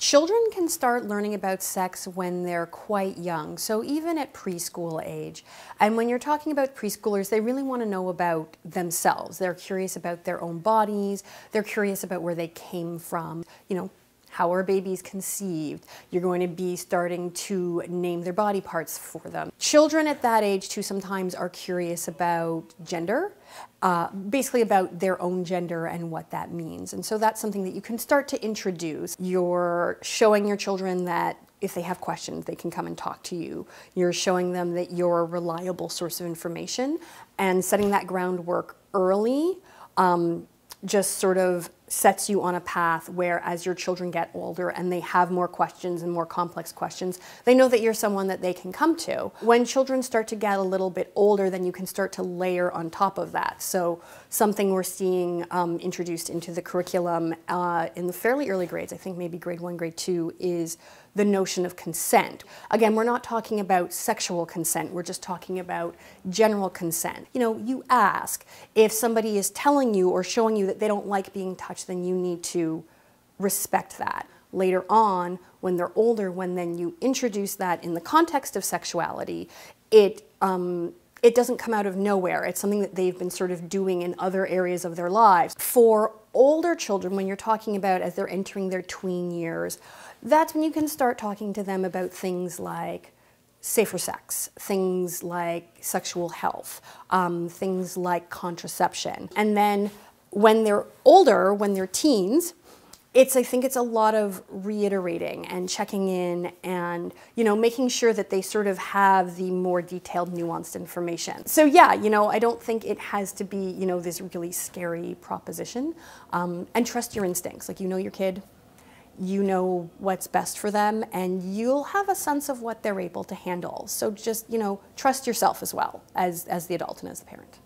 Children can start learning about sex when they're quite young, so even at preschool age. And when you're talking about preschoolers, they really want to know about themselves. They're curious about their own bodies. They're curious about where they came from. You know, how are babies conceived? You're going to be starting to name their body parts for them. Children at that age too sometimes are curious about gender, basically about their own gender and what that means. And so that's something that you can start to introduce. You're showing your children that if they have questions, they can come and talk to you. You're showing them that you're a reliable source of information, and setting that groundwork early just sort of sets you on a path where, as your children get older and they have more questions and more complex questions, they know that you're someone that they can come to. When children start to get a little bit older, then you can start to layer on top of that. So something we're seeing introduced into the curriculum in the fairly early grades, I think maybe grade 1, grade 2, is the notion of consent. Again, we're not talking about sexual consent, we're just talking about general consent. You know, you ask if somebody is telling you or showing you that they don't like being touched, then you need to respect that. Later on, when they're older, when then you introduce that in the context of sexuality, it doesn't come out of nowhere. It's something that they've been sort of doing in other areas of their lives. For older children, when you're talking about as they're entering their tween years, that's when you can start talking to them about things like safer sex, things like sexual health, things like contraception. And then when they're older, when they're teens, I think it's a lot of reiterating and checking in and, you know, making sure that they sort of have the more detailed, nuanced information. So yeah, you know, I don't think it has to be, you know, this really scary proposition. And trust your instincts. Like, you know your kid, you know what's best for them, and you'll have a sense of what they're able to handle. So just, you know, trust yourself as well as the adult and as the parent.